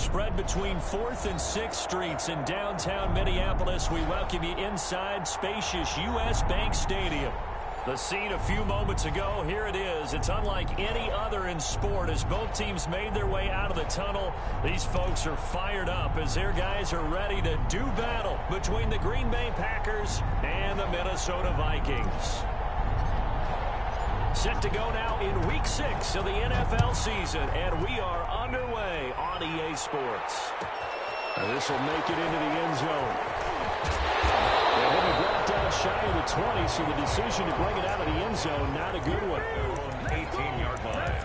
spread between 4th and 6th Streets in downtown Minneapolis. We welcome you inside spacious U.S. Bank Stadium. The scene a few moments ago, here it is. It's unlike any other in sport as both teams made their way out of the tunnel. These folks are fired up as their guys are ready to do battle between the Green Bay Packers and the Minnesota Vikings. Set to go now in Week 6 of the NFL season, and we are underway on EA Sports. This will make it into the end zone. And then he brought down shy of the 20, so the decision to bring it out of the end zone, not a good one. 18-yard line.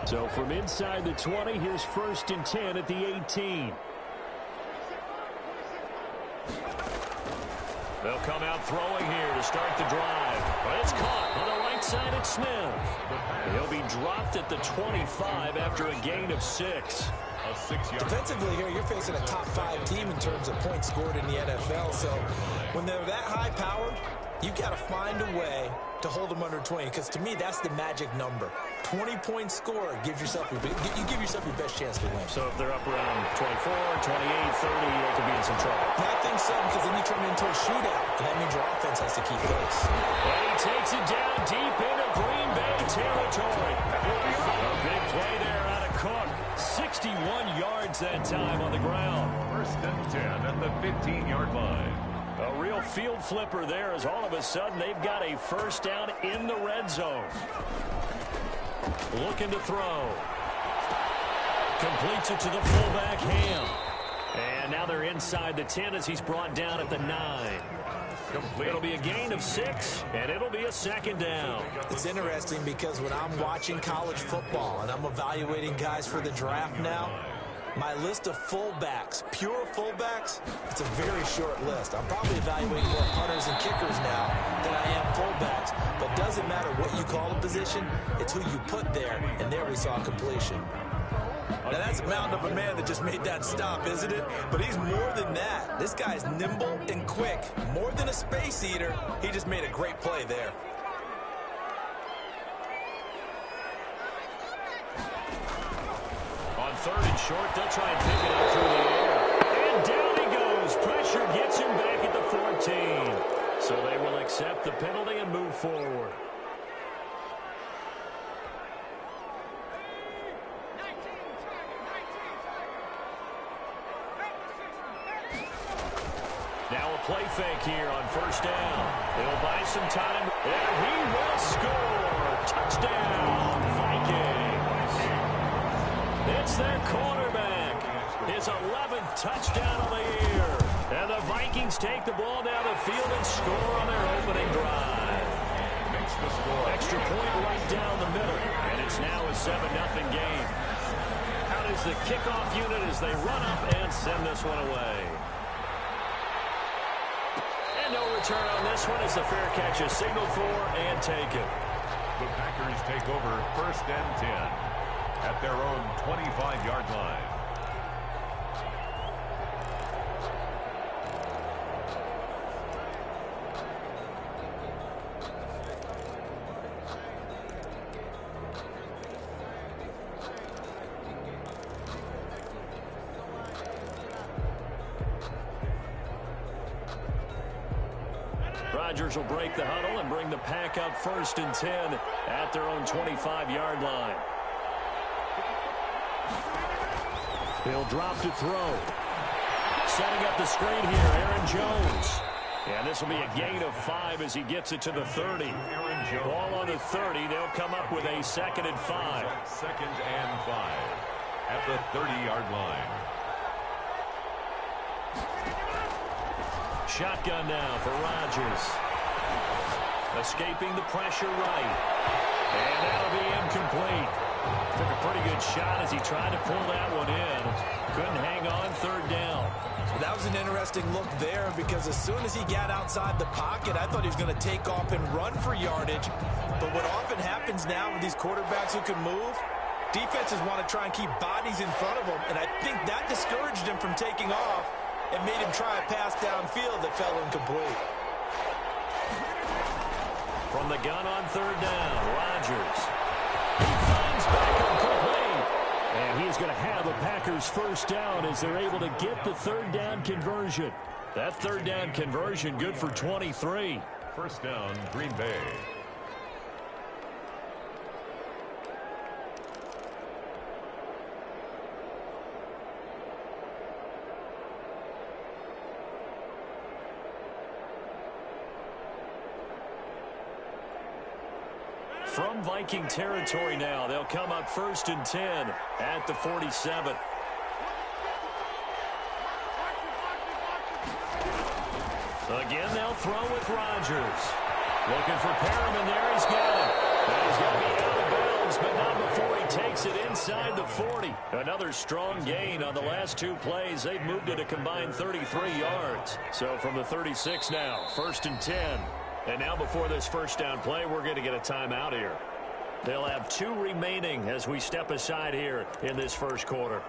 So from inside the 20, here's 1st and 10 at the 18. They'll come out throwing here to start the drive. But it's caught on the right side at Smith. He'll be dropped at the 25 after a gain of 6. Defensively here, you're facing a top 5 team in terms of points scored in the NFL. So when they're that high powered, you've got to find a way to hold them under 20. Because to me, that's the magic number. 20-point score gives yourself you give yourself your best chance to win. So if they're up around 24, 28, 30, they could be in some trouble. I think so, because then you turn it into a shootout, and that means your offense has to keep pace. And he takes it down deep into Green Bay territory. A big play there out of Cook. 61 yards that time on the ground. 1st and 10 at the 15-yard line. A real field flipper there as all of a sudden they've got a first down in the red zone. Looking to throw. Completes it to the fullback, Ham. And now they're inside the 10 as he's brought down at the 9. It'll be a gain of 6, and it'll be a 2nd down. It's interesting because when I'm watching college football and I'm evaluating guys for the draft now, my list of fullbacks, pure fullbacks, it's a very short list. I'm probably evaluating more punters and kickers now than I am fullbacks. But doesn't matter what you call a position, it's who you put there, and there we saw completion. Now that's a mountain of a man that just made that stop, isn't it? But he's more than that. This guy's nimble and quick. More than a space eater, he just made a great play there. On 3rd and short, they'll try and pick it up through the air. And down he goes. Pressure gets him back at the 14. So they will accept the penalty and move forward. Now a play fake here on 1st down. It'll buy some time. And he will score. Touchdown, Vikings. It's their quarterback. His 11th touchdown of the year. And the Vikings take the ball down the field and score on their opening drive. Extra point right down the middle. And it's now a 7-0 game. Out is the kickoff unit as they run up and send this one away. And no return on this one as the fair catch is signaled for and taken. The Packers take over 1st and 10 at their own 25-yard line. Rodgers will break the huddle and bring the pack up 1st and 10 at their own 25-yard line. He'll drop to throw. Setting up the screen here, Aaron Jones. And this will be a gain of 5 as he gets it to the 30. Ball on the 30. They'll come up with a 2nd and 5. 2nd and 5 at the 30-yard line. Shotgun now for Rodgers. Escaping the pressure right. And that'll be incomplete. Took a pretty good shot as he tried to pull that one in. Couldn't hang on 3rd down. That was an interesting look there because as soon as he got outside the pocket, I thought he was going to take off and run for yardage. But what often happens now with these quarterbacks who can move, defenses want to try and keep bodies in front of them. And I think that discouraged him from taking off and made him try a pass downfield that fell incomplete. From the gun on third down, Rodgers. He finds Beckham complete. And he's going to have a Packers first down as they're able to get the third down conversion. That third down conversion good for 23. First down, Green Bay. From Viking territory now, they'll come up 1st and 10 at the 47. Again, they'll throw with Rodgers. Looking for Perriman there. He's got him. And he's going to be out of bounds, but not before he takes it inside the 40. Another strong gain on the last 2 plays. They've moved it a combined 33 yards. So from the 36 now, 1st and 10. And now before this first down play, we're going to get a timeout here. They'll have 2 remaining as we step aside here in this first quarter.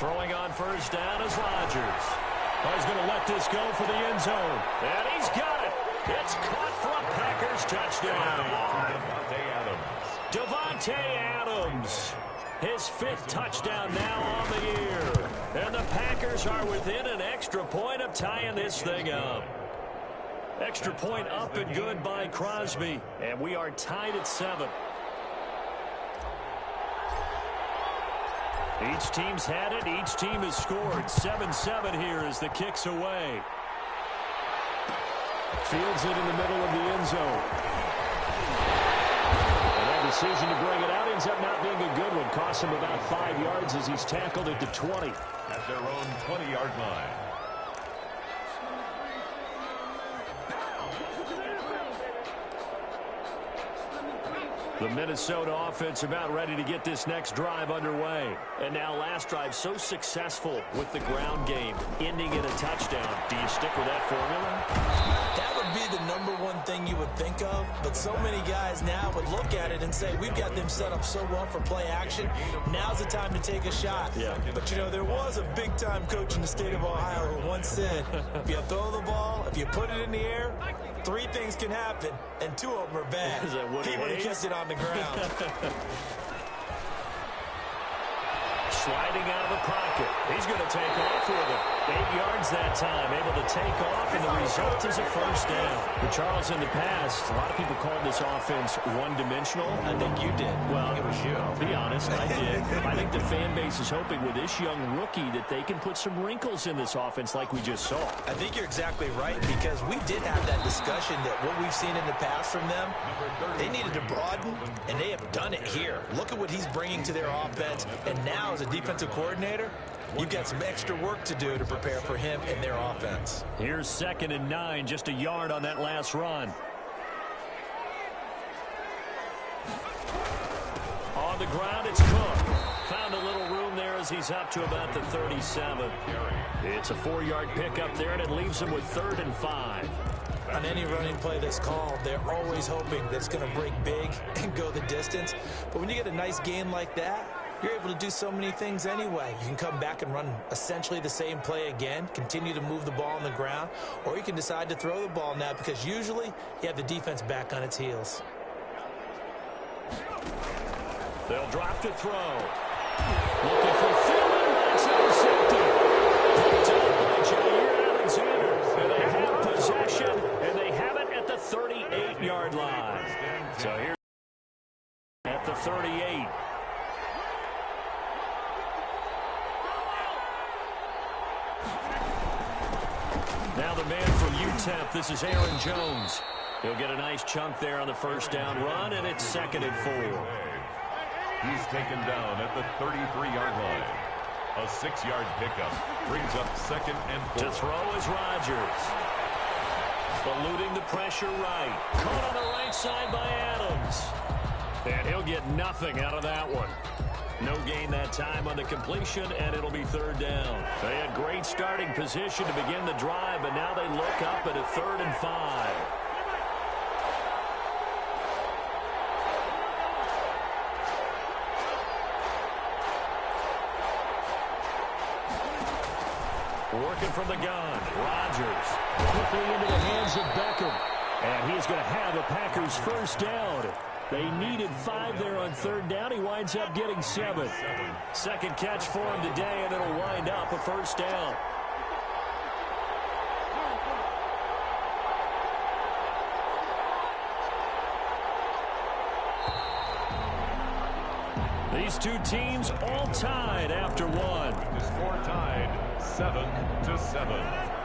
Throwing on first down is Rodgers. Oh, he's going to let this go for the end zone. And he's got it. It's caught for a Packers touchdown. Davante Adams. His 5th touchdown now on the year. And the Packers are within an extra point of tying this thing up. Extra point up and good by Crosby. And we are tied at 7. Each team's had it. Each team has scored. 7-7 here as the kick's away. Fields it in the middle of the end zone. And that decision to bring it out ends up not being a good one. Costs him about 5 yards as he's tackled at the 20. At their own 20-yard line. The Minnesota offense about ready to get this next drive underway. And now last drive so successful with the ground game, ending in a touchdown. Do you stick with that formula? That would be the #1 thing you would think of, but so many guys now would look at it and say, we've got them set up so well for play action. Now's the time to take a shot. Yeah. But, you know, there was a big-time coach in the state of Ohio who once said, if you throw the ball, if you put it in the air, 3 things can happen, and 2 of them are bad. He would have kept it on the ground. Sliding out of the pocket. He's going to take off with it. 8 yards that time, able to take off, and the result is a first down. But Charles, in the past, a lot of people called this offense one-dimensional. I think you did. Well, it was you. I'll be honest, I did. I think the fan base is hoping with this young rookie that they can put some wrinkles in this offense like we just saw. I think you're exactly right, because we did have that discussion that what we've seen in the past from them, they needed to broaden, and they have done it here. Look at what he's bringing to their offense, and now as a defensive coordinator, you've got some extra work to do to prepare for him and their offense. Here's 2nd and 9, just a yard on that last run. On the ground, it's Cook. Found a little room there as he's up to about the 37. It's a 4-yard pickup there, and it leaves him with 3rd and 5. On any running play that's called, they're always hoping that it's going to break big and go the distance. But when you get a nice game like that, you're able to do so many things anyway. You can come back and run essentially the same play again, continue to move the ball on the ground, or you can decide to throw the ball now because usually you have the defense back on its heels. They'll drop to throw. Looking for Thielen. That's intercepted. Picked up by Jair Alexander. And they have possession, and they have it at the 38-yard line. So here at the 38. Now the man from UTEP, this is Aaron Jones. He'll get a nice chunk there on the first down run, and it's 2nd and 4. He's taken down at the 33-yard line. A 6-yard pickup brings up 2nd and 4. To throw is Rodgers. Eluding the pressure right. Caught on the right side by Adams. And he'll get nothing out of that one. No gain that time on the completion, and it'll be third down. They had great starting position to begin the drive, but now they look up at a 3rd and 5. Working from the gun, Rodgers quickly into the hands of Beckham. And he's going to have a Packers first down. They needed 5 there on 3rd down. He winds up getting 7. Second catch for him today, and it'll wind up a first down. These two teams all tied after one. The score tied 7-7.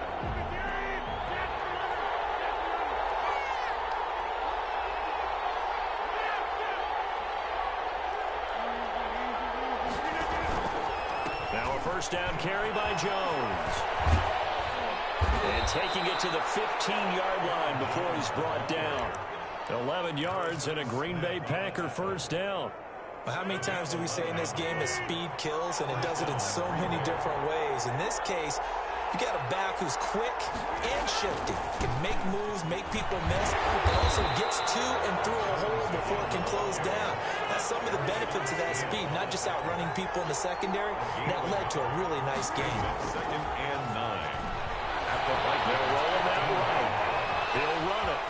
Now a first down carry by Jones. And taking it to the 15-yard line before he's brought down. 11 yards and a Green Bay Packer first down. Well, how many times do we say in this game that speed kills, and it does it in so many different ways? In this case, you got a back who's quick and shifty, can make moves, make people miss, but also gets to and through a hole before it can close down. That's some of the benefits of that speed, not just outrunning people in the secondary. That led to a really nice game. 2nd and 9. At the They're rolling that right. He'll run it.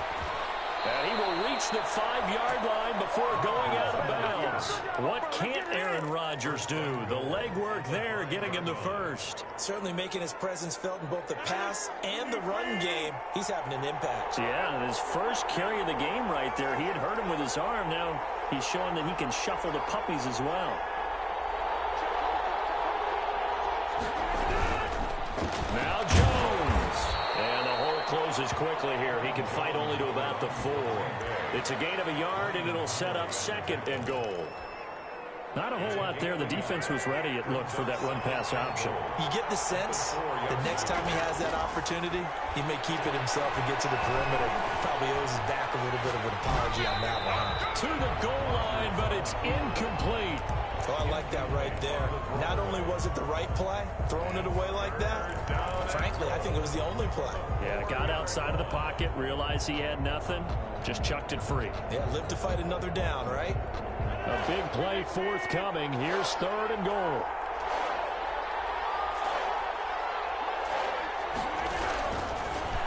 And he will reach the 5-yard line before going out of bounds. What can't Aaron Rodgers do? The legwork there, getting him the first. Certainly making his presence felt in both the pass and the run game. He's having an impact. Yeah, and his first carry of the game right there, he had hurt him with his arm. Now he's showing that he can shuffle the puppies as well. Now Jones. And the hole closes quickly here. He can fight only to about the 4. It's a gain of a yard, and it'll set up 2nd and goal. Not a whole lot there. The defense was ready, it looked, for that run-pass option. You get the sense that next time he has that opportunity, he may keep it himself and get to the perimeter. Probably owes his back a little bit of an apology on that one. To the goal line, but it's incomplete. Oh, I like that right there. Not only was it the right play, throwing it away like that, frankly, I think it was the only play. Yeah, got outside of the pocket, realized he had nothing, just chucked it free. Yeah, live to fight another down, right? A big play forthcoming. Here's 3rd and goal.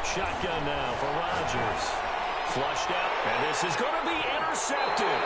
Shotgun now for Rodgers. Flushed out, and this is going to be intercepted.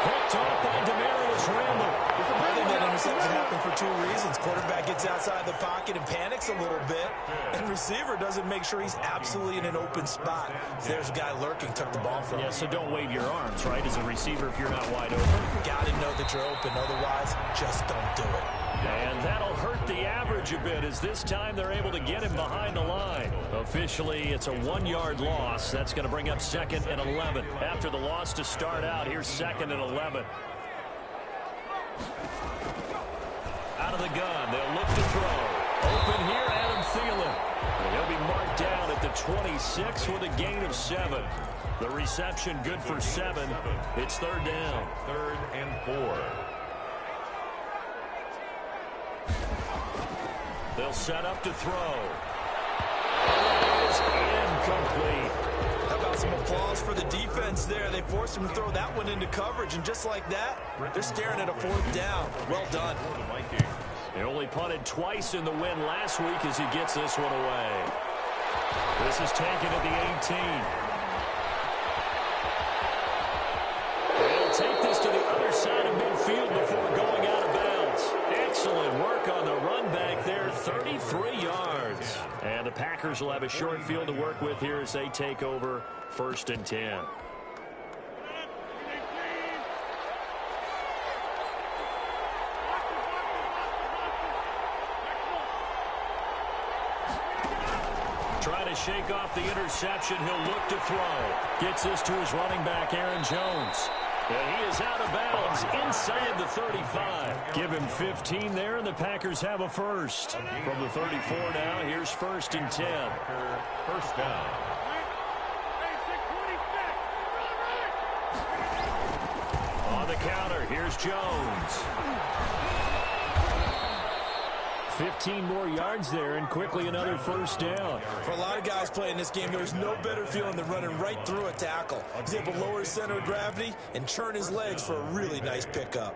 Picked off by Demarius Randall. I think that interception happened for 2 reasons. Quarterback gets outside the pocket and panics a little bit, and receiver doesn't make sure he's absolutely in an open spot. There's a guy lurking, took the ball from him. Yeah, so don't wave your arms, right, as a receiver if you're not wide open. Got to know that you're open. Otherwise, just don't do it. And that'll hurt the average a bit, as this time they're able to get him behind the line. Officially, it's a 1-yard loss. That's going to bring up 2nd and 11. After the loss to start out, here's 2nd and 11. Out of the gun, they'll look to throw. Open here, Adam Thielen. And he'll be marked down at the 26 with a gain of 7. The reception good for 7. It's 3rd down. 3rd and 4. They'll set up to throw. It is incomplete. How about some applause for the defense there? They forced him to throw that one into coverage, and just like that, they're staring at a 4th down. Well done. They only punted twice in the win last week as he gets this one away. This is taken at the 18. They'll take this to the other side of midfield before going out of bounds. Excellent work on the run back there, 33 yards. And the Packers will have a short field to work with here as they take over 1st and 10. Trying to shake off the interception. He'll look to throw. Gets this to his running back, Aaron Jones. And he is out of bounds inside the 35. Give him 15 there, and the Packers have a first. From the 34 now, here's 1st and 10. First down. On the counter. Here's Jones. 15 more yards there, and quickly another first down. For a lot of guys playing this game, there's no better feeling than running right through a tackle. He's able to lower his center of gravity and churn his legs for a really nice pickup.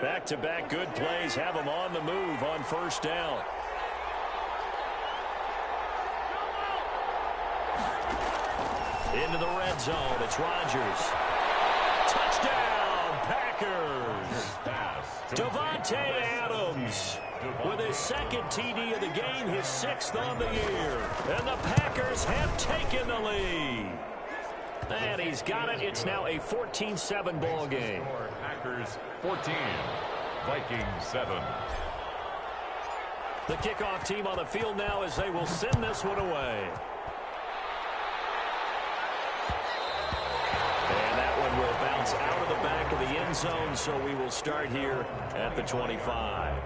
Back-to-back good plays have him on the move on first down. Into the red zone. It's Rodgers. Touchdown, Packers. Davante Adams with his second TD of the game, his sixth on the year. And the Packers have taken the lead. And he's got it. It's now a 14-7 ball game. Packers 14, Vikings 7. The kickoff team on the field now as they will send this one away. And that one will bounce out of the back of the end zone, so we will start here at the 25.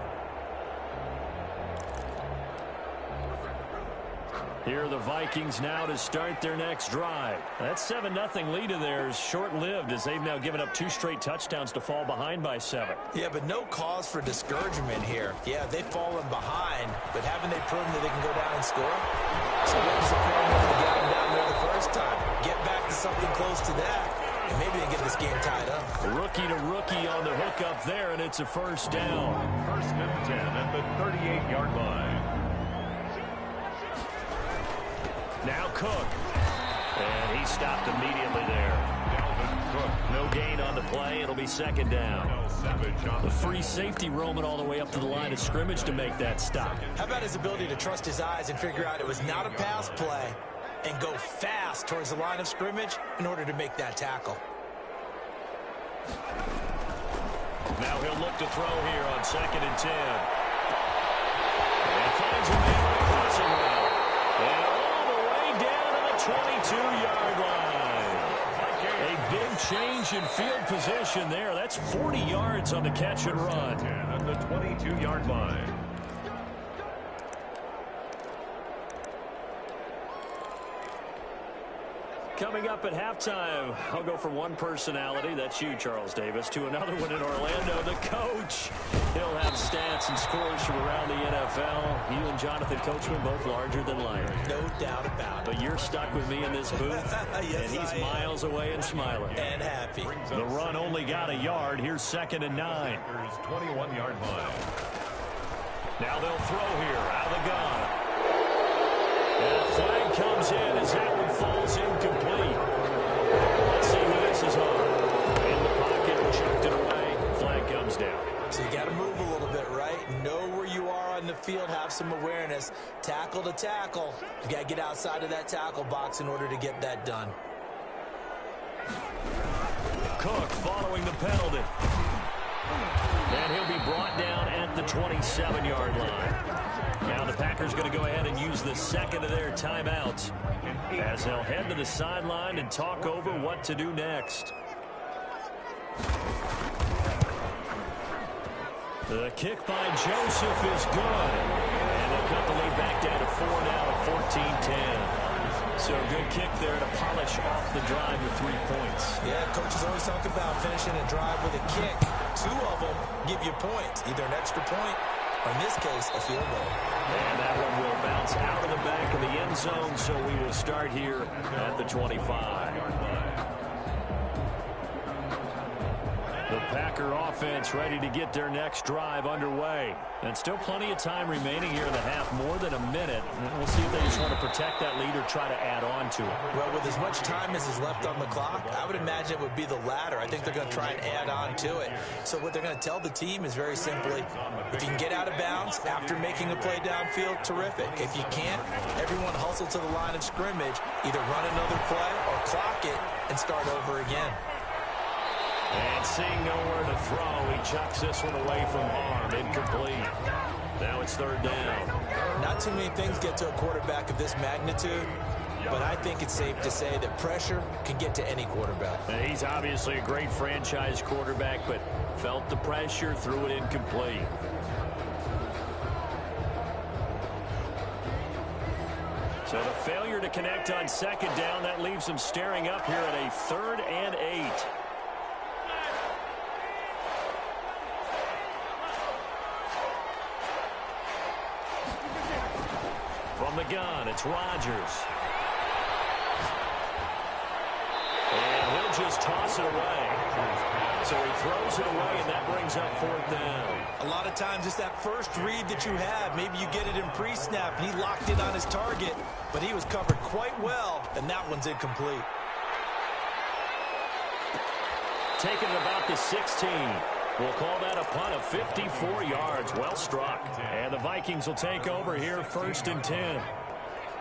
Here are the Vikings now to start their next drive. That 7-0 lead of theirs short-lived as they've now given up 2 straight touchdowns to fall behind by 7. Yeah, but no cause for discouragement here. Yeah, they've fallen behind, but haven't they proven that they can go down and score? So what was the formula to get them down there the first time? Get back to something close to that, and maybe they get this game tied up. Rookie to rookie on the hook up there, and it's a first down. First and 10 at the 38-yard line. Now Cook. And he stopped immediately there. Cook. No gain on the play. It'll be second down. The free safety roaming all the way up to the line of scrimmage to make that stop. How about his ability to trust his eyes and figure out it was not a pass play and go fast towards the line of scrimmage in order to make that tackle? Now he'll look to throw here on second and 10. And finds a man on the crossing route. And all the way down to the 22-yard line. A big change in field position there. That's 40 yards on the catch and run. At the 22-yard line. Coming up at halftime, I'll go from one personality, that's you, Charles Davis, to another one in Orlando, the coach. He'll have stats and scores from around the NFL. You and Jonathan Coachman both larger than life. No doubt about it. But you're stuck with me in this booth, yes, and he's miles away and smiling. And happy. The run only got a yard. Here's second and 9. 21-yard line. Now they'll throw here out of the gun. And a flag comes in as that one falls incomplete. Let's see who this is on. In the pocket, chucked it away. Flag comes down. So you got to move a little bit, right? Know where you are on the field. Have some awareness. Tackle to tackle. You got to get outside of that tackle box in order to get that done. Cook following the penalty. And he'll be brought down at the 27-yard line. Now the Packers going to go ahead and use the second of their timeouts as they'll head to the sideline and talk over what to do next. The kick by Joseph is good. And they'll cut the lead back down to 4 now at 14-10. So a good kick there to polish off the drive with 3 points. Yeah, coaches always talk about finishing a drive with a kick. 2 of them give you points, either an extra point or, in this case, a field goal. And that one will bounce out of the back of the end zone, so we will start here at the 25. The Packer offense ready to get their next drive underway. And still plenty of time remaining here in the half, more than a minute. We'll see if they just want to protect that lead or try to add on to it. Well, with as much time as is left on the clock, I would imagine it would be the latter. I think they're going to try and add on to it. So what they're going to tell the team is very simply, if you can get out of bounds after making a play downfield, terrific. If you can't, everyone hustle to the line of scrimmage, either run another play or clock it and start over again. And seeing nowhere to throw, he chucks this one away from harm. Incomplete. Now it's third down. Not too many things get to a quarterback of this magnitude but I think it's safe to say that pressure can get to any quarterback. He's obviously a great franchise quarterback, but felt the pressure, threw it incomplete. So the failure to connect on second down, that leaves them staring up here at a 3rd and 8. From the gun, it's Rodgers. And he'll just toss it away. So he throws it away, and that brings up 4th down. A lot of times it's that first read that you have. Maybe you get it in pre-snap. He locked in on his target, but he was covered quite well, and that one's incomplete. Taking it about the 16. We'll call that a punt of 54 yards. Well struck. And the Vikings will take over here, 1st and 10.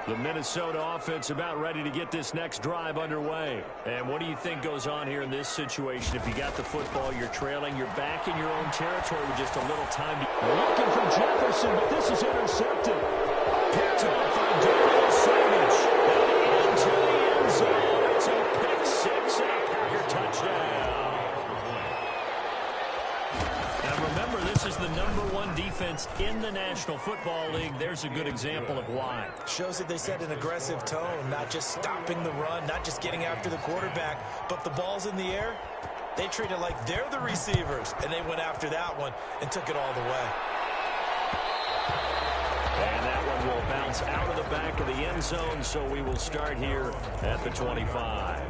The Minnesota offense about ready to get this next drive underway. And what do you think goes on here in this situation? If you got the football, you're trailing, you're back in your own territory with just a little time. Looking for Jefferson, but this is intercepted. Picked off by Darnell Savage. And into the end zone. It's a pick 6 and a Packer touchdown. Now remember, this is the #1 defense in the National Football League. There's a good example of why. Shows that they set an aggressive tone, not just stopping the run, not just getting after the quarterback, but the ball's in the air. They treat it like they're the receivers, and they went after that one and took it all the way. And that one will bounce out of the back of the end zone, so we will start here at the 25.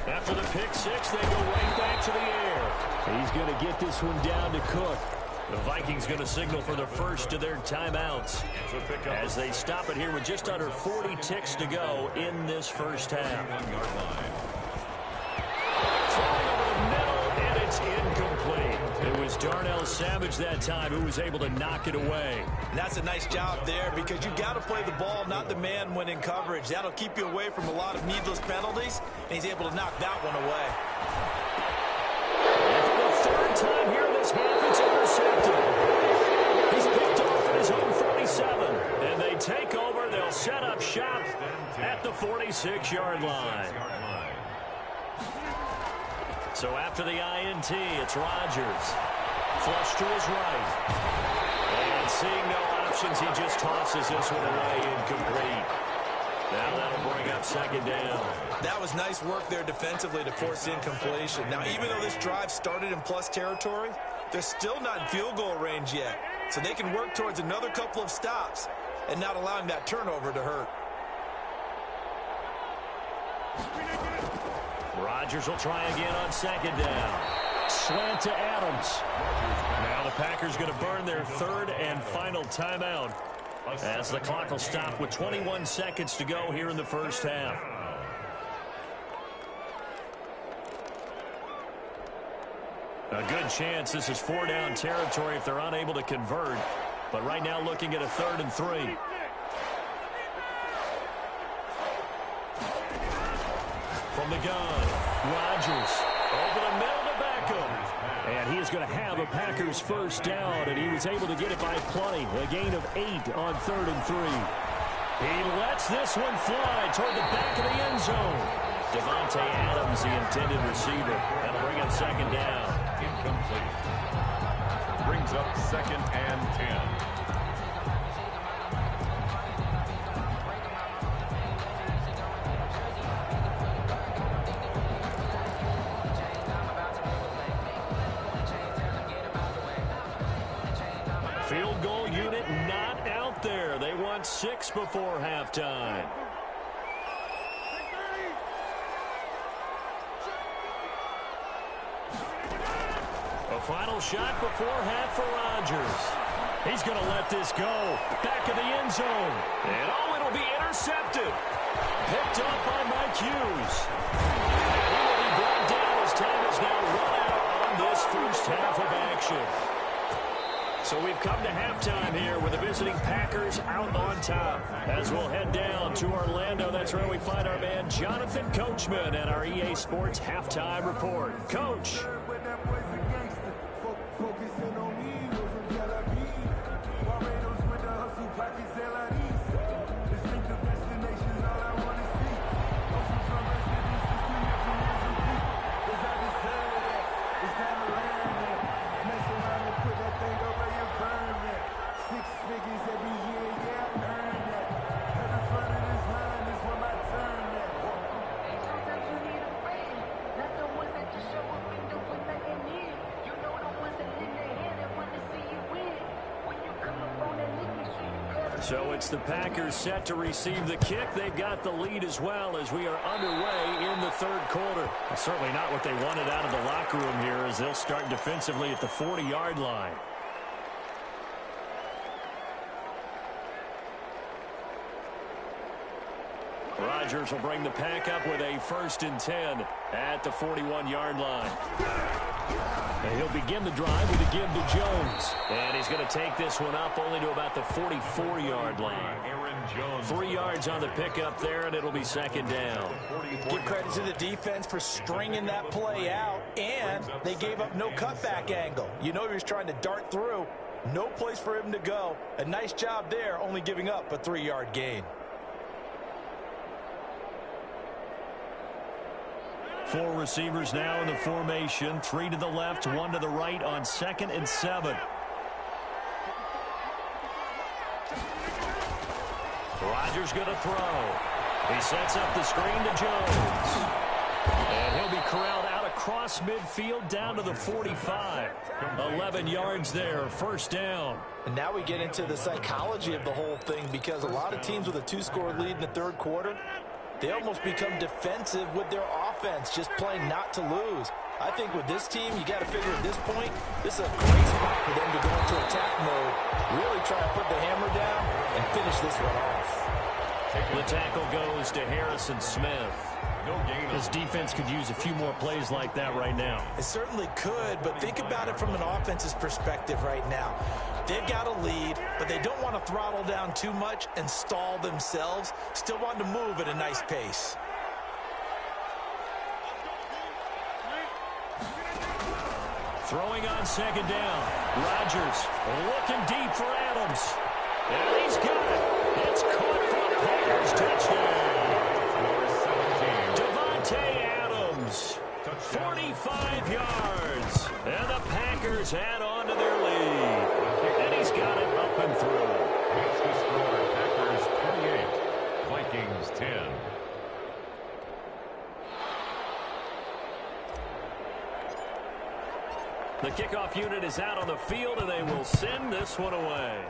After the pick 6, they go right back to the air. He's going to get this one down to Cook. The Vikings going to signal for the first of their timeouts as they stop it here with just under 40 ticks to go in this first half. Throwing over the middle, and it's incomplete. It was Darnell Savage that time who was able to knock it away. And that's a nice job there because you got to play the ball, not the man when in coverage. That'll keep you away from a lot of needless penalties, and he's able to knock that one away. And for the 3rd time here in this half, it's intercepted. He's picked off at his own 47, and they take over. They'll set up shop at the 46-yard line. So after the INT, it's Rodgers. Flush to his right. And seeing no options, he just tosses this one away, incomplete. Now that'll bring up 2nd down. That was nice work there defensively to force incompletion. Now, even though this drive started in plus territory, they're still not in field goal range yet. So they can work towards another couple of stops and not allowing that turnover to hurt. Rodgers will try again on 2nd down. Slant to Adams. Now the Packers going to burn their 3rd and final timeout as the clock will stop with 21 seconds to go here in the first half. A good chance this is 4-down territory if they're unable to convert. But right now looking at a 3rd and 3. From the gun, Rodgers over the middle to Beckham. And he is going to have a Packers first down, and he was able to get it by plenty. A gain of 8 on 3rd and 3. He lets this one fly toward the back of the end zone. Devontae Adams, the intended receiver. That'll bring up 2nd down. Incomplete. Brings up 2nd and 10. Field goal unit not out there. They want 6 before halftime. A final shot before half for Rodgers. He's going to let this go. Back of the end zone. And it'll be intercepted. Picked up by Mike Hughes. And he will be brought down as time is now run out on this first half of action. So we've come to halftime here with the visiting Packers out on top. As we'll head down to Orlando, that's where we find our man Jonathan Coachman and our EA Sports Halftime Report. Coach. Focusing on me. So it's the Packers set to receive the kick. They've got the lead as well as we are underway in the third quarter. It's certainly not what they wanted out of the locker room here as they'll start defensively at the 40-yard line. Rodgers will bring the Pack up with a 1st and 10 at the 41-yard line. And he'll begin the drive with a give to Jones. And he's going to take this one up only to about the 44-yard line. 3 yards on the pickup there, and it'll be 2nd down. Give credit to the defense for stringing that play out, and they gave up no cutback angle. You know he was trying to dart through. No place for him to go. A nice job there, only giving up a 3-yard gain. 4 receivers now in the formation. 3 to the left, 1 to the right on 2nd and 7. Rodgers going to throw. He sets up the screen to Jones. And he'll be corralled out across midfield down to the 45. 11 yards there, 1st down. And now we get into the psychology of the whole thing, because a lot of teams with a 2-score lead in the third quarter, they almost become defensive with their offense, just playing not to lose. I think with this team, you got to figure at this point, this is a great spot for them to go into attack mode, really try to put the hammer down and finish this one off. The tackle goes to Harrison Smith. This defense could use a few more plays like that right now. It certainly could, but think about it from an offense's perspective right now. They've got a lead, but they don't want to throttle down too much and stall themselves. Still want to move at a nice pace. Throwing on 2nd down. Rodgers looking deep for Adams. And he's got it. It's caught for the Packers. Touchdown. Adams, 45 yards, and the Packers add on to their lead. And he's got it up and through. That's the score. Packers 28, Vikings 10. The kickoff unit is out on the field, and they will send this one away.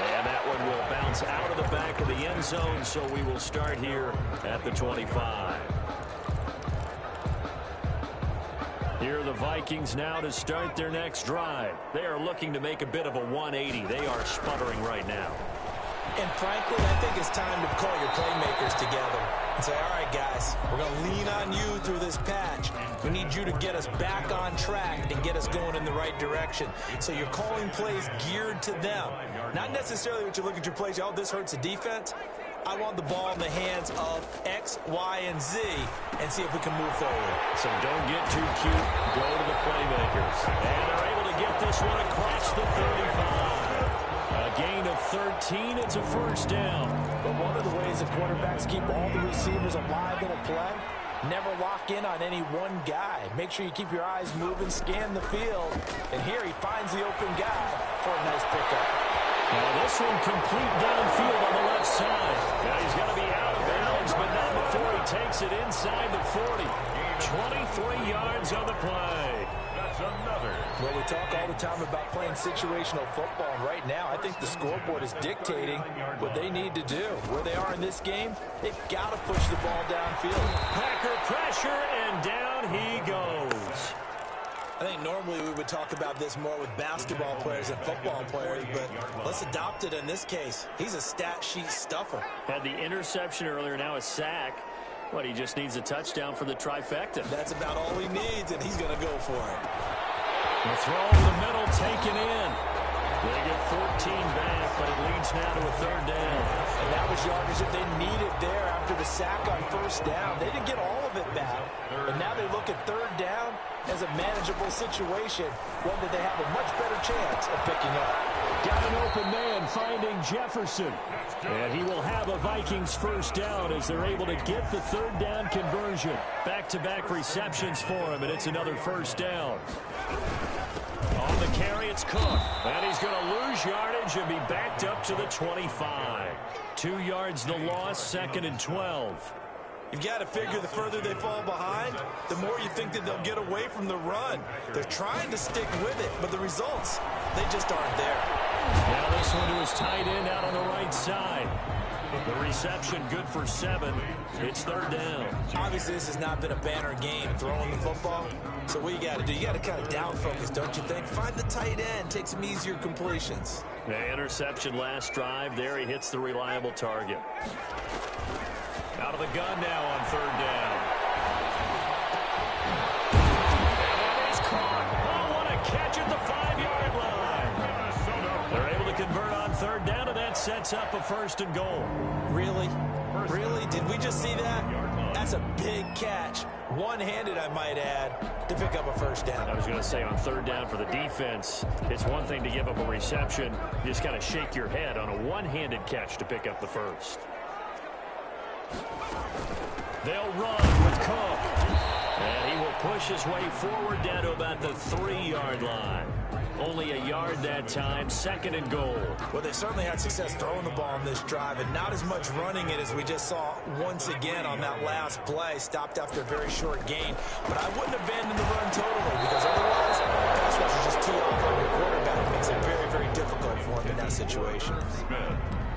And that one will bounce out of the back of the end zone, so we will start here at the 25. Here are the Vikings now to start their next drive. They are looking to make a bit of a 180. They are sputtering right now. And frankly, I think it's time to call your playmakers together and say, all right, guys, we're going to lean on you through this patch. We need you to get us back on track and get us going in the right direction. So you're calling plays geared to them. Not necessarily what you look at your plays, oh, this hurts the defense. I want the ball in the hands of X, Y, and Z and see if we can move forward. So don't get too cute. Go to the playmakers. And they're able to get this one across the 35. A gain of 13. It's a 1st down. But one of the ways the quarterbacks keep all the receivers alive in a play, never lock in on any one guy. Make sure you keep your eyes moving, scan the field. And here he finds the open guy for a nice pickup. Now this one complete downfield on the left side. Now he's going to be out of bounds, but not before he takes it inside the 40. 23 yards on the play. That's another. Well, we talk all the time about playing situational football, and right now I think the scoreboard is dictating what they need to do. Where they are in this game, they've got to push the ball downfield. Packer pressure, and down he goes. I think normally we would talk about this more with basketball players than football players, but let's adopt it in this case. He's a stat sheet stuffer. Had the interception earlier, now a sack. What, he just needs a touchdown for the trifecta. That's about all he needs, and he's going to go for it. The throw over the middle taken in. They get 14 back, but it leads now to a 3rd down. And that was yardage that they needed there after the sack on 1st down. They didn't get all of it back, but now they look at 3rd down as a manageable situation, one that they have a much better chance of picking up. Got an open man finding Jefferson. And he will have a Vikings 1st down as they're able to get the 3rd down conversion. Back-to-back receptions for him, and it's another 1st down. On the carry, it's Cook. And he's going to lose yardage and be backed up to the 25. 2 yards the loss, 2nd and 12. You've got to figure the further they fall behind, the more you think that they'll get away from the run. They're trying to stick with it, but the results, they just aren't there. Now this one to his tight end out on the right side. The reception good for 7. It's third down. Obviously, this has not been a banner game throwing the football. So what you got to do, you got to kind of down focus, don't you think? Find the tight end, take some easier completions. The interception last drive. There he hits the reliable target. Out of the gun now on third down. And that is caught. Oh, what a catch at the 5-yard line. They're able to convert on third down, and that sets up a first and goal. Really? Really? Did we just see that? That's a big catch. One-handed, I might add, to pick up a first down. I was going to say on third down for the defense, it's one thing to give up a reception. You just got to shake your head on a one-handed catch to pick up the first. They'll run with Cook. And he will push his way forward down to about the 3-yard line. Only a yard that time, second and goal. Well, they certainly had success throwing the ball on this drive, and not as much running it as we just saw once again on that last play. Stopped after a very short gain. But I wouldn't abandon the run totally, because otherwise, pass rush is just too off on your quarterback. It makes it very, very difficult for him in that situation.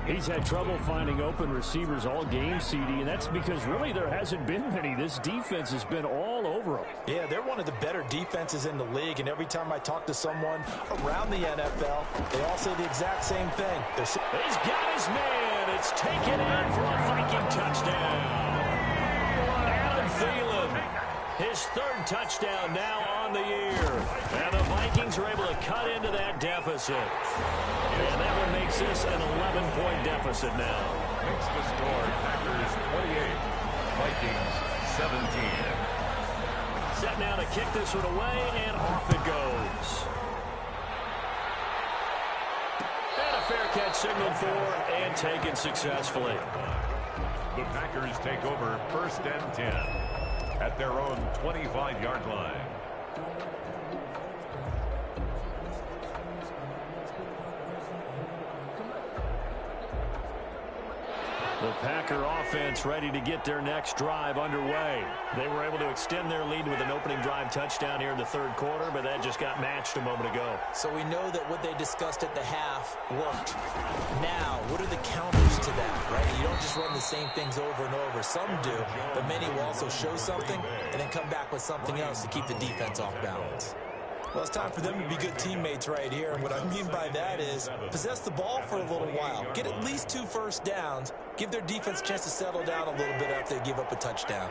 He's had trouble finding open receivers all game, CD, and that's because really there hasn't been many. This defense has been all over him. Yeah, they're one of the better defenses in the league, and every time I talk to someone around the NFL, they all say the exact same thing. He's got his man. It's taken in for a Viking touchdown. Adam Thielen, his third touchdown now on the year. And the Vikings are able to cut into that deficit. And that one makes this an 11-point deficit now. Makes the score Packers 28, Vikings 17. Set now to kick this one away, and off it goes. And a fair catch signaled for and taken successfully. The Packers take over first and 10 at their own 25-yard line. The Packer offense ready to get their next drive underway. They were able to extend their lead with an opening drive touchdown here in the third quarter, but that just got matched a moment ago. So we know that what they discussed at the half worked. Now, what are the counters to that, right? You don't just run the same things over and over. Some do, but many will also show something and then come back with something else to keep the defense off balance. Well, it's time for them to be good teammates right here. And what I mean by that is possess the ball for a little while. Get at least 2 first downs. Give their defense a chance to settle down a little bit after they give up a touchdown.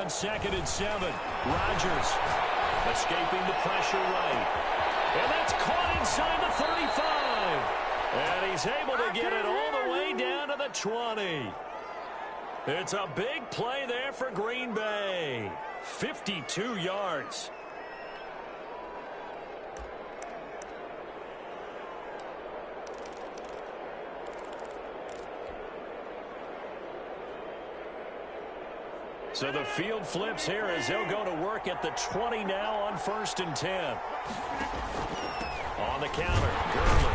Second and 7. Rodgers escaping the pressure right. And that's caught inside the 35. And he's able to get it all the way down to the 20. It's a big play there for Green Bay. 52 yards. So the field flips here as they'll go to work at the 20 now on first and 10. On the counter, Gurley.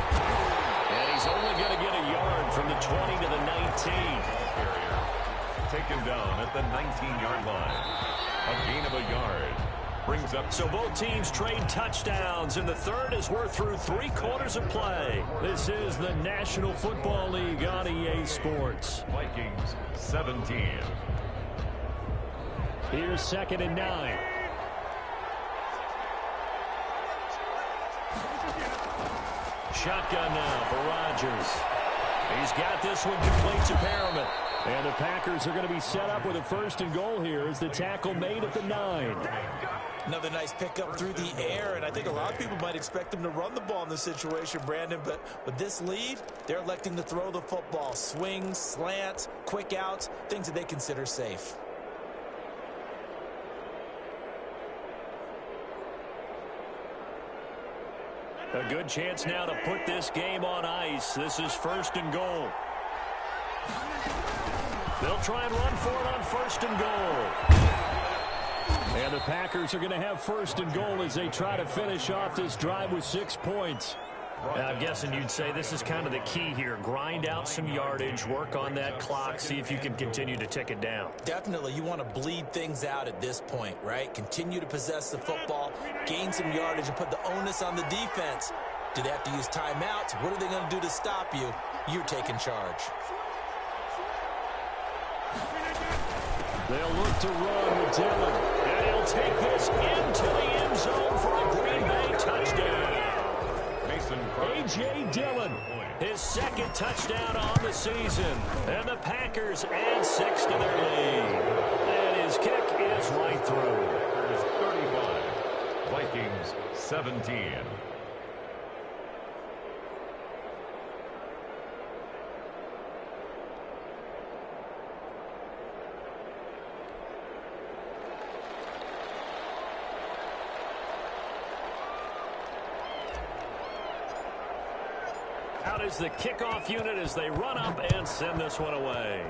And he's only going to get a yard from the 20 to the 19. Taken down at the 19-yard line. A gain of a yard. Brings up. So both teams trade touchdowns in the third as we're through 3 quarters of play. This is the National Football League on EA Sports. Vikings 17. Here's second and 9. Shotgun now for Rodgers. He's got this one complete to Perriman. And the Packers are going to be set up with a first and goal here as the tackle made at the 9. Another nice pickup through the air, and I think a lot of people might expect them to run the ball in this situation, Brandon, but with this lead, they're electing to throw the football. Swings, slants, quick outs, things that they consider safe. A good chance now to put this game on ice. This is first and goal. They'll try and run for it on 1st and goal. And the Packers are going to have 1st and goal as they try to finish off this drive with 6 points. I'm guessing you'd say this is kind of the key here. Grind out some yardage, work on that clock, see if you can continue to tick it down. Definitely, you want to bleed things out at this point, right? Continue to possess the football, gain some yardage, and put the onus on the defense. Do they have to use timeouts? What are they going to do to stop you? You're taking charge. They'll look to run with Dillon. And he'll take this into the end zone for a Green Bay touchdown. A.J. Dillon, his 2nd touchdown on the season. And the Packers add 6 to their lead. And his kick is right through. Packers 35, Vikings 17. Out is the kickoff unit as they run up and send this one away.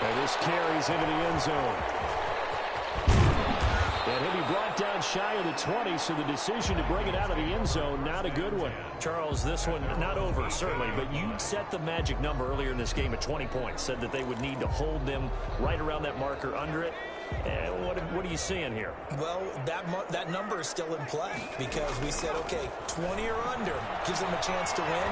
And this carries into the end zone. And he'll be brought down shy of the 20, so the decision to bring it out of the end zone, not a good one. Charles, this one not over, certainly, but you set the magic number earlier in this game at 20 points, said that they would need to hold them right around that marker under it. What are you seeing here? Well, that number is still in play because we said, okay, 20 or under gives them a chance to win.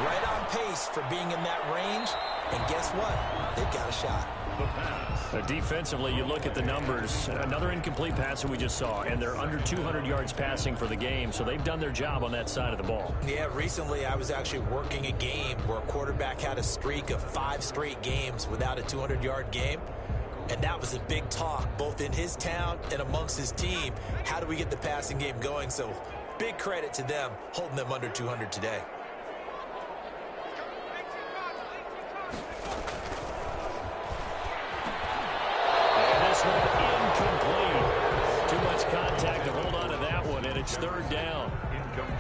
Right on pace for being in that range. And guess what? They've got a shot. Defensively, you look at the numbers. Another incomplete pass that we just saw, and they're under 200 yards passing for the game, so they've done their job on that side of the ball. Yeah, recently I was actually working a game where a quarterback had a streak of 5 straight games without a 200-yard game. And that was a big talk, both in his town and amongst his team. How do we get the passing game going? So big credit to them holding them under 200 today. And this one incomplete. Too much contact to hold on to that one, and it's 3rd down.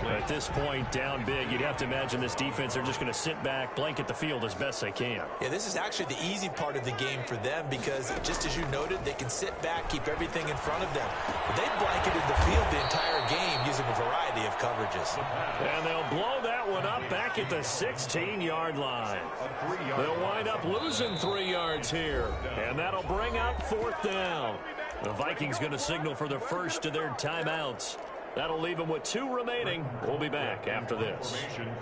At this point, down big, you'd have to imagine this defense are just going to sit back, blanket the field as best they can. Yeah, this is actually the easy part of the game for them because, just as you noted, they can sit back, keep everything in front of them. But they've blanketed the field the entire game using a variety of coverages. And they'll blow that one up back at the 16-yard line. They'll wind up losing 3 yards here, and that'll bring up 4th down. The Vikings going to signal for the first of their timeouts. That'll leave him with 2 remaining. We'll be back after this.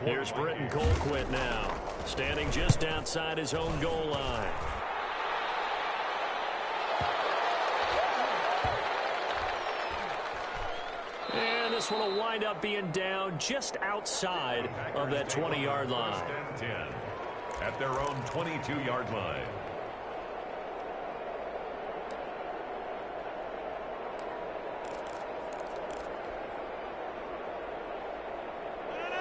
Here's Britton Colquitt now, standing just outside his own goal line. And this one will wind up being down just outside of that 20-yard line. 10 at their own 22-yard line.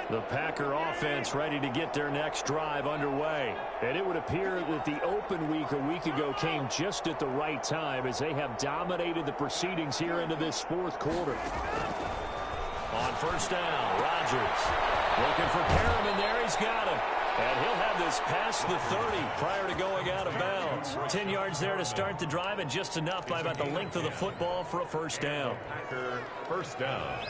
The Packer offense ready to get their next drive underway. And it would appear that the open week a week ago came just at the right time as they have dominated the proceedings here into this 4th quarter. On 1st down, Rodgers looking for Perriman there. He's got him. And he'll have this past the 30 prior to going out of bounds. 10 yards there to start the drive, and just enough by about the length of the football for a 1st down. Packer 1st down.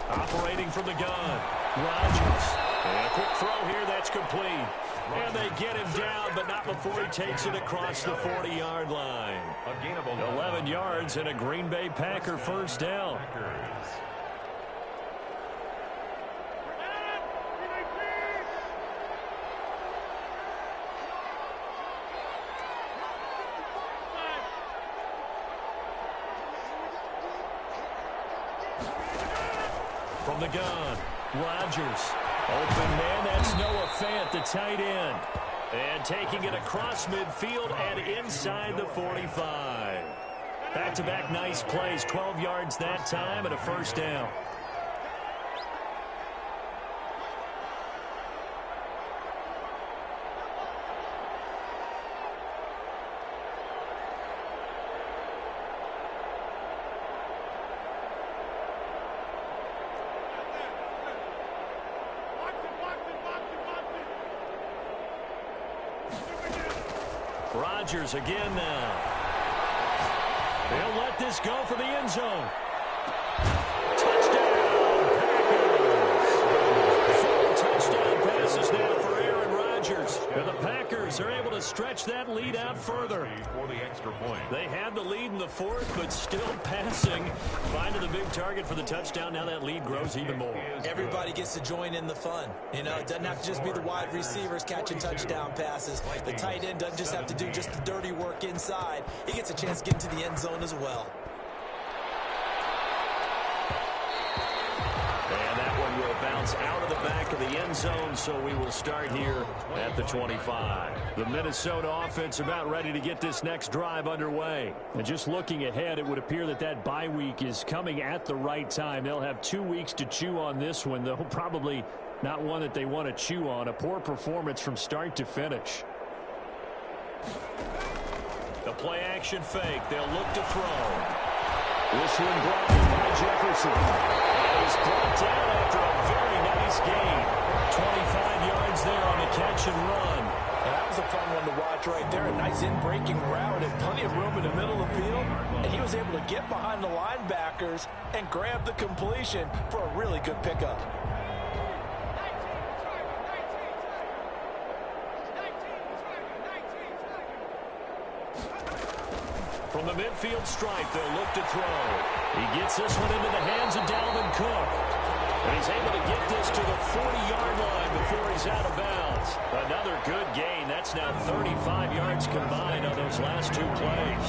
Operating from the gun, Rodgers. And a quick throw here, that's complete. And they get him down, but not before he takes it across the 40-yard line. 11 yards and a Green Bay Packer 1st down. From the gun, Rodgers. Open man, that's Noah Fant, the tight end. And taking it across midfield and inside the 45. Back-to-back nice plays, 12 yards that time and a 1st down. Rodgers again now. They'll let this go for the end zone. Touchdown, Packers. 4 touchdown passes now for Aaron Rodgers. And the Packers are able to stretch that lead out further. For the extra point. They had the lead in the fourth, but still passing. Finding the big target for the touchdown. Now that lead grows even more. Everybody gets to join in the fun. You know, it doesn't have to just be the wide receivers catching touchdown passes. The tight end doesn't just have to do just the dirty work inside. He gets a chance to get into the end zone as well. And that one will bounce out of the back of the end zone, so we will start here at the 25. The Minnesota offense about ready to get this next drive underway. And just looking ahead, it would appear that that bye week is coming at the right time. They'll have 2 weeks to chew on this one, though probably not one that they want to chew on. A poor performance from start to finish. The play action fake. They'll look to throw. This one brought in by Jefferson. And he's brought down after a very nice gain. 25 yards there on the catch and run. And that was a fun one to watch right there. A nice in-breaking route and plenty of room in the middle of the field. And he was able to get behind the linebackers and grab the completion for a really good pickup. From the midfield stripe, they'll look to throw. He gets this one into the hands of Dalvin Cook. And he's able to get this to the 40-yard line before he's out of bounds. Another good gain. That's now 35 yards combined on those last 2 plays.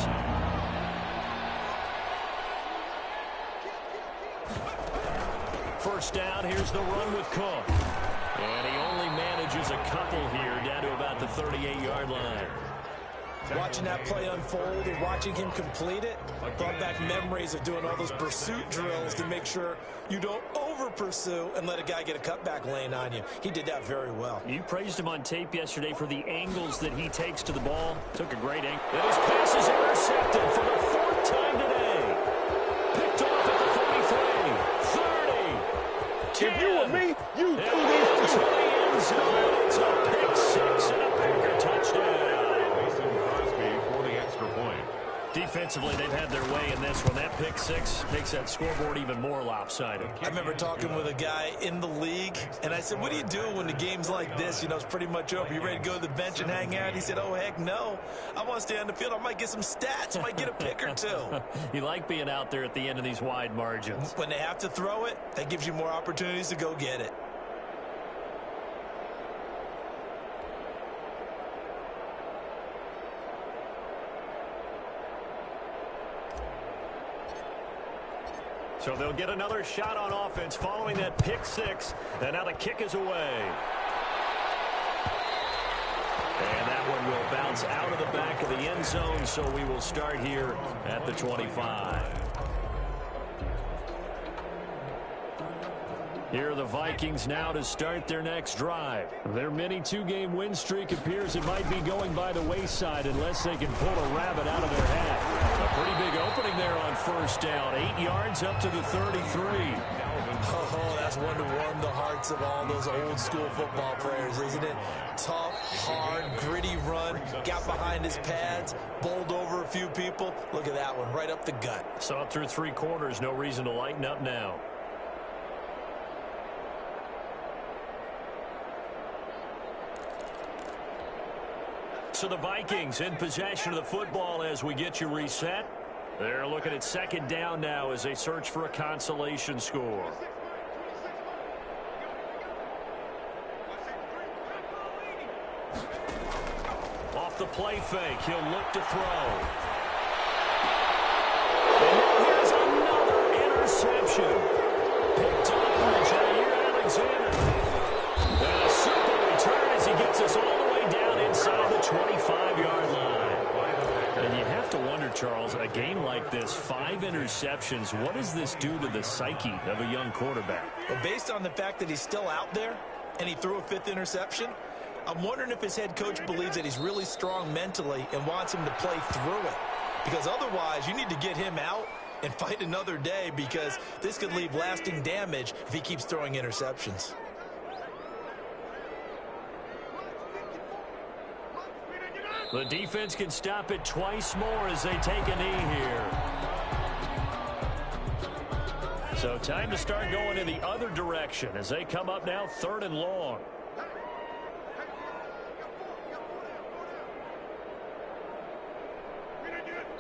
First down, here's the run with Cook. And he only manages a couple here down to about the 38-yard line. Watching that play unfold and watching him complete it brought back memories of doing all those pursuit drills to make sure you don't over-pursue and let a guy get a cutback lane on you. He did that very well. You praised him on tape yesterday for the angles that he takes to the ball. Took a great angle. And his pass is intercepted for the 4th time today. Picked off at the 30, 30, 10. If you were me, you do this to the end zone. It's a pick 6 and a Packer touchdown. Defensively, they've had their way in this one. That pick 6 makes that scoreboard even more lopsided. I remember talking with a guy in the league, and I said, what do you do when the game's like this? You know, it's pretty much over. You ready to go to the bench and hang out? He said, oh, heck no. I want to stay on the field. I might get some stats. I might get a pick or 2. You like being out there at the end of these wide margins. When they have to throw it, that gives you more opportunities to go get it. So they'll get another shot on offense following that pick 6. And now the kick is away. And that one will bounce out of the back of the end zone, so we will start here at the 25. Here are the Vikings now to start their next drive. Their mini 2-game win streak appears it might be going by the wayside unless they can pull a rabbit out of their hat. A pretty big opening there on first down. 8 yards up to the 33. Oh, that's one to warm the hearts of all those old school football players, isn't it? Tough, hard, gritty run. Got behind his pads, bowled over a few people. Look at that one, right up the gut. Saw it through 3 quarters. No reason to lighten up now. So the Vikings in possession of the football as we get you reset. They're looking at 2nd down now as they search for a consolation score. Off the play fake, he'll look to throw. And here's another interception. Picked up by Jair Alexander. And a simple return as he gets us all the way down inside the 25-yard line. And you have to wonder, Charles, a game like this, 5 interceptions, what does this do to the psyche of a young quarterback? Well, based on the fact that he's still out there and he threw a 5th interception, I'm wondering if his head coach believes that he's really strong mentally and wants him to play through it. Because otherwise, you need to get him out and fight another day, because this could leave lasting damage if he keeps throwing interceptions. The defense can stop it twice more as they take a knee here. So time to start going in the other direction as they come up now 3rd and long.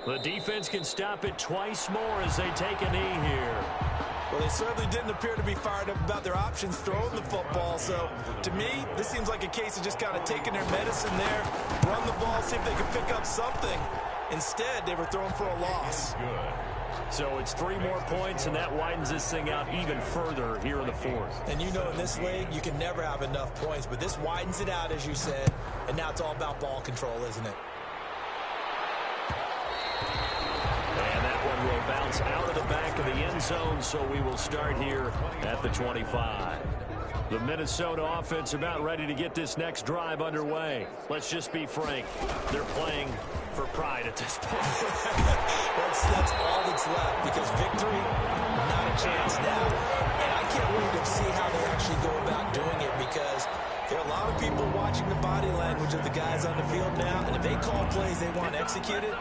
The defense can stop it twice more as they take a knee here. Well, they certainly didn't appear to be fired up about their options throwing the football. So, to me, this seems like a case of just kind of taking their medicine there, run the ball, see if they can pick up something. Instead, they were throwing for a loss. Good. So it's 3 more points, and that widens this thing out even further here in the 4th. And you know in this league, you can never have enough points, but this widens it out, as you said, and now it's all about ball control, isn't it? And that one will bounce out of the back of the end zone, so we will start here at the 25. The Minnesota offense about ready to get this next drive underway. Let's just be frank. They're playing for pride at this point. that's all that's left, because victory, not a chance now. And I can't wait to see how they actually go about doing it, because there are a lot of people watching the body language of the guys on the field now, and if they call plays they want executed,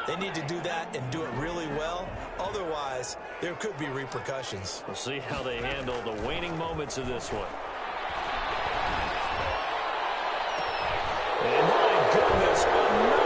they need to do that and do it really well. Otherwise, there could be repercussions. We'll see how they handle the waning moments of this one. And my goodness, another